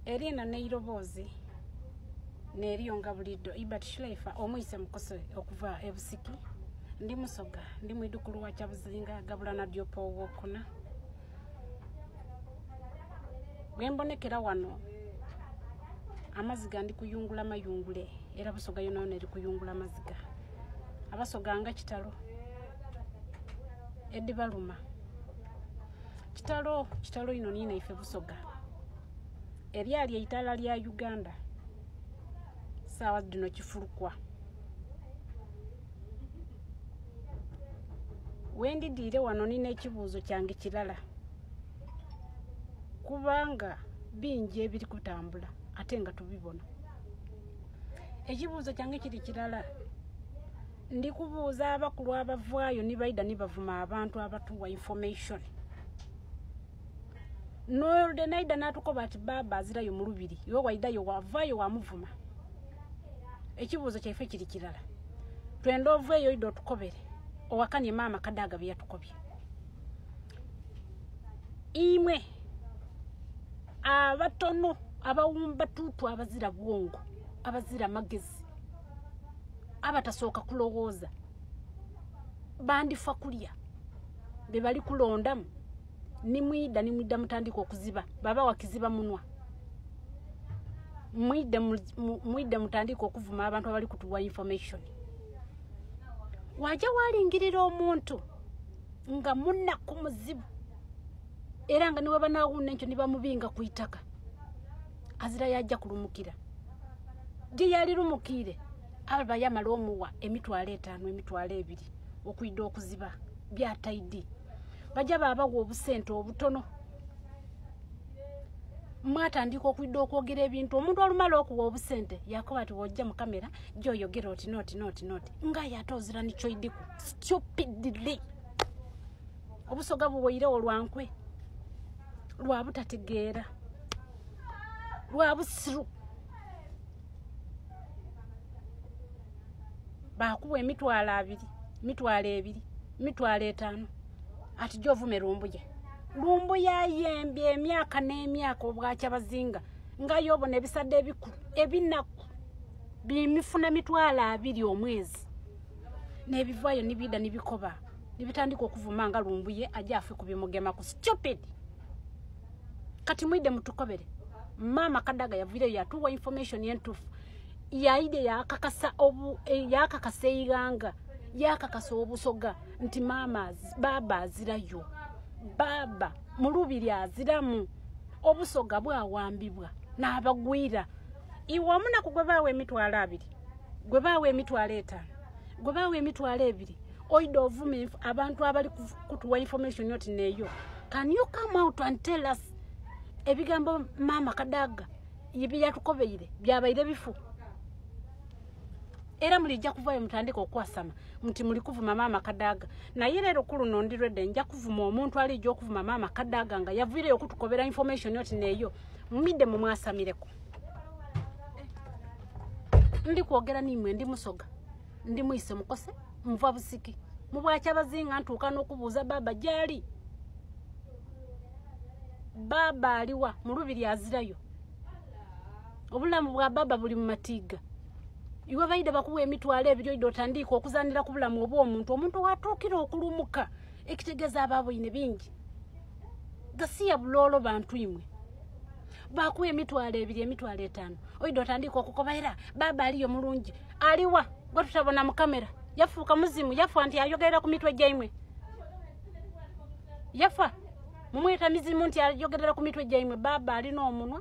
Erina neirobozi neriyonga bulido Ibat Shleifa omuyise mukose okuva ebusiki ndi musoga ndi mwidukulu wa Kyabuzinga gabula na dyopo wokuna bwembonekera wano amaziga ndi kuyungula mayungule era busoga yona neri kuyungula amaziga abasoga nga kitalo edibaluma kitalo ino nina ife busoga eryali eitala lya Uganda sawa dino kifulukwa wendi dire wano nina ekibuuzo kyange kirala kubanga bingi ebiri kutambula ate nga tubibona ekibuuzo kyange kiri kirala ndi kubuuza abakulu abavaayo nibaida nibavuma abantu abatuwa information no de naida natukoba ati baba azirayo mu lubiri yo waidayo wavayo wamuvuma ekibuuzo kyaife kiri kirala twendo oveyo ido tukobere owakanye mama Kadaga byatukobye imwe abatono abawumba tutu abazira bwongo abazira magezi abatasoka kulowooza bandifa kulya bebali kulondamu nimwida mutandika okuziba baba wakiziba munwa mwide mutandika okuvuma abantu abali kutuwa information waja walingirira omuntu nga munna kumuzibu era nga niwe banawunna ekyo nibamubinga kuitaka azira yajja kulumukira je yali lumukire aba yamala omuwa emitwalo 5 emitwalo 2 okuida okuziba byataidi bajja baba wo obusente obutono mwatandika okuida okwogera ebintu omuntu olumala okuwa obusente yakoba ati wojja mu kamera gyoyogera oti not nga yatozira nicho idiku stupidly obusoga buwoire olwankwe lwabutategeera lwabusiru bakuwa emitwalo 2 mitwalo 2 mitwalo 5 ati jovume lumbu ya yembe emyaka n'emyaka obwakya bazinga nga yobona ebisadde ebikulu ebinaku bimifuna mitwalo 2 omwezi nebivayo nibida nibikoba nibitandika okuvuma nga lumbuye ajafe kubimugema ku stupid kati mwide mutukobere mama Kadaga yavire yatuwa information yentufu yaide yakakasa yakakaseyanga yakakasa obusoga nti baba azirayo baba mulubiri aziramu obusoga bwawambibwa n'abagwira iwamuna kugwe bawe emitwalo 2 gwe bawe emitwalo 5 gwe bawe emitwalo 2 oido ovume abantu abali kutuwa information yoti neyo can you come out and tell us ebigambo mama Kadaga yibi yatukobeire byabaire bifu era mulijja kuvayo mutandika okwasama muti muli kuvuma mama Kadaga na yerero kulu nondirwedde nja kuvuma omuntu ali jo kuvuma mama Kadaga nga yavire okutukobera information yoti neyo mmide mu mwasamireko ndi kwogera nimwe ndi musoga ndi muise mukose mva busiki mubwakya bazinga ntuka n'okubuuza baba jali baba aliwa mulubiri azirayo obulamu bwa baba buli mu matiga iwe baida bakuwa emitwalo 2 ido tandika okuzanira ku bulamu omuntu watukira okulumuka ekitegeza ababo ine bingi gasiya bulolo bantu imwe bakuwa emitwalo 2 emitwalo 5 oido tandika okukobaira baba aliyo mulungi aliwa gwe tutabona mu kamera yafuuka muzimu yafa anti ayogera ku mitwe gyaimwe yafa mumweta mizimu nti ayogera ku mitwe gyaimwe baba alina omunwa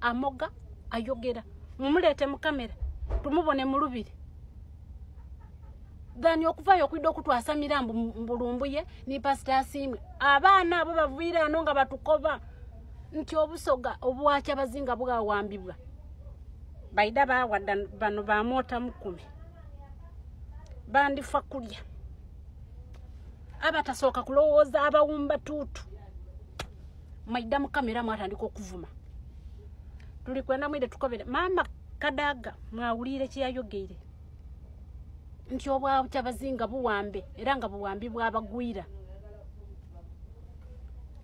amoga ayogera mumulete mu kamera tumubone mulubiri dani okuvayo okuida okutwasa mirambo mbulumbuye ni pastor asimwe abaana abo bavira anonga batukoba nti obusoga obwakya bazinga bwawambibwa baida bawadda bano bamota 10 bandifa kulya abatasoka kulowooza abawumba tutu maida mu kamera mwatandika okuvuma tuli kwenda mwide tukobere mama Kadaga mwawulire kiyayogeire nti obwakya bazinga buwambe era nga buwambi bwabagwira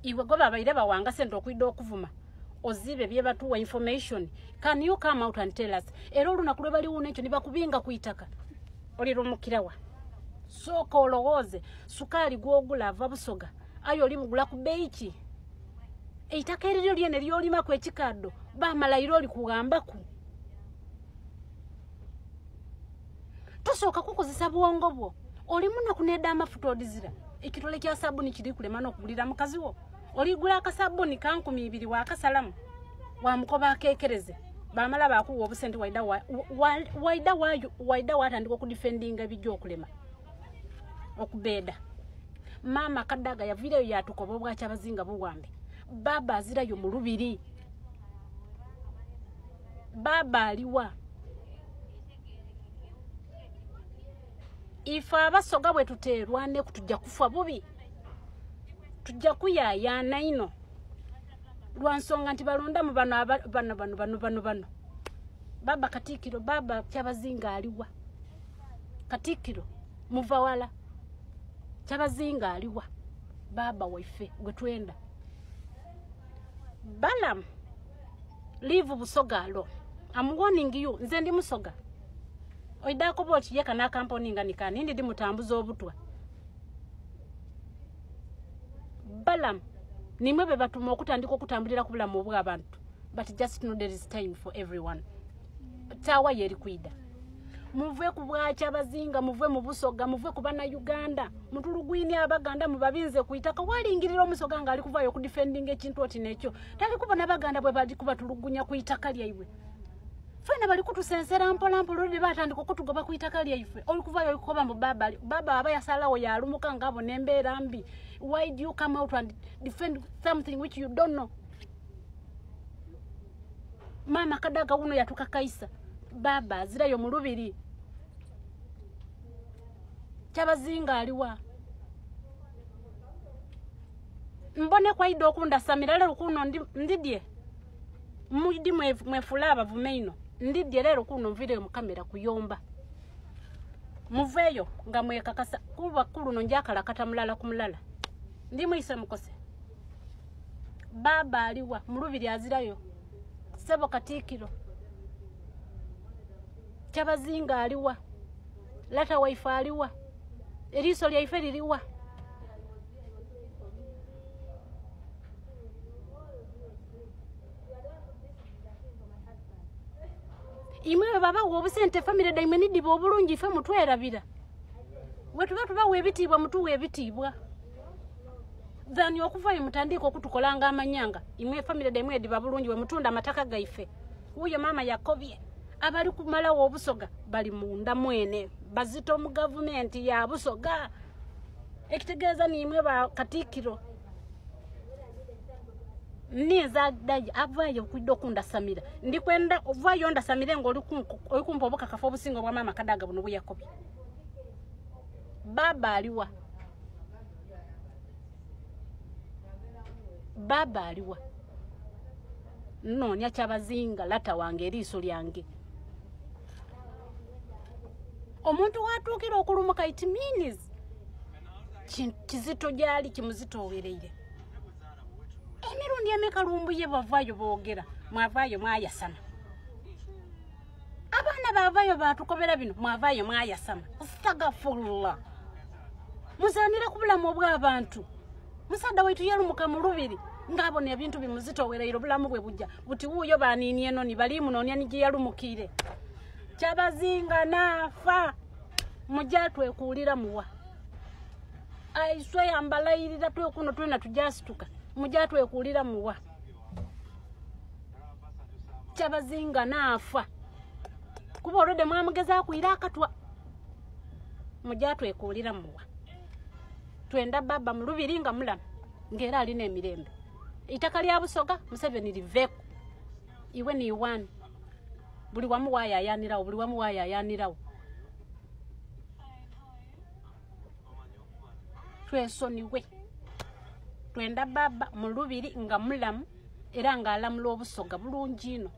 iwe go babaire bawanga sente okuida okuvuma ozibe bye batuwa information. Can you come out and tell us? Era olunaku lwe bali wuno ekyo ne bakubinga ku itaka. Oli lumukirawa. Soko olowooze sukaali gw'ogula ava Busoga. Ayo oli mugula ku bbeeyi ki? Eitaka eryo lyene ly'olimaku ekikaddo bamalayiro oli kugambaku. Tosooka kukozesa bwongo bwo. Oli munaku nedda amafuta odizira. Ekitole kya sabuni kiri kulema n'okugulira mukazi wo. Oligula akasabuni ka 200 wa akasalamu. Wa mukoba akeekereze. Bamala bakuwa obusente waida watandika okudifendinga bijjo okulema. Okubeda. Mama Kadaga yavireyo yatukoba obwacha abazinga buwambe. Baba azirayo mu lubiri. Baba aliwa. Ifa Abasoga bwe tuteerwane kutujja kufa bubi. Tujja kuyayana ino. Lwansonga nti balonda mu bano. Baba Katikiro, baba Kyabazinga aliwa. Katikiro, muvawala. Kyabazinga aliwa. Baba waife, gwetwenda. Balam, leave Busoga alone. I'm warning you, nze ndi Musoga. Oidako boti yeka na kamponi nganikani, ndi mutambuzo obutwa. Balam, nimwe be batuma okutandika okutambulira ku bulamu bw'abantu. But just know there is time for everyone. Tawa yeri kwida. Muve ku bwacha abazinga, muve mu Busoga, muve ku bana Uganda. Mutulugwini abaganda mubabinze kuitaka walingirira Omusoga nga ali kuvayo ku defending ekintu oti nekyo. Tali kubona abaganda bwe bali kubatulugunya kuitaka lyaiwe. Fena bali kutusensera mpola lodi batandika okutugoba kuitaka lyaiwe. Oli kuvayo okukoba mu baba abayasalawo yalumuka ngabo nembeera mbi. Why do you come out and defend something which you don't know? Mama Kadaga uno yatuka kaisa. Baba azirayo mu lubiri. Kyabazinga aliwa. Mbone kwa ido okunda Samira lero kuno ndidye. Mudi mwefulaba vumeino. Ndidye lero kuno mvire mu kamera kuyomba. Muveyo nga mwekakasa kuba kulu no njakala kata mulala kumulala. Ndi mwise mukose. Baba aliwa mu lubiri azirayo. Sebo Katikiro. Kyabazinga aliwa. Lata waifa aliwa. Eriso lyaife liriwa. Imwe baba wobusente family daimwe dibo obulungi fe mutwerabira. Wetu bawe ebitibwa mutuwe ebitibwa. Zani okuvayo mutandiko okutukolanga amanyanga. Imwe family daimwe diba bulungi we mutunda amataka gaife. Uyo mama Yakobye abali kumala Obusoga bali munda mwene bazito mu government ya Busoga. Ekitegeeza nimwe ba Katikiro. Niza dai avayo kuido kunda Samira. Ndikwenda ovayo nda Samira ngo olikumpa obukakafu obusingo bwa mama Kadaga buno Yakobye. Baba aliwa. Baba aliwa. No nya Kyabazinga lata wange eriso lyange. Omuntu watukira okulumuka it means kizito jali kimuzito owereire. Emirundi emekalumbuye bavayo boogera mwavayo mwayasana. Abana bavayo batukobera bino mwavayo mwayasana. Astagfirullah. Muzanira kubulamu obw'abantu. Musada waitu yalumuka mu lubiri ngabone ebintu bimuzito owereire obulamu bwe bujja buti wuyo banini eno ni bali munonya niji yalumukire. Kyabazinga nafa mujatwe kuulira muwa. Aiswe ambalayirira twe kuno twena tujastuka. Mujatwe kuulira muwa. Kyabazinga nafa. Kuba olode mwamugeza kuira akatwa. Mujatwe kuulira muwa. Twenda baba mu lubiri nga mulamu ngera ali n'emirembe. Itaka lya Busoga Museveni liveku. Iwe ni one. Buli wamu wayayanirawo, buli wamu wayayanirawo. Twesoniwe. Twenda baba mu lubiri nga mulamu era nga alamula Obusoga bulungi ino.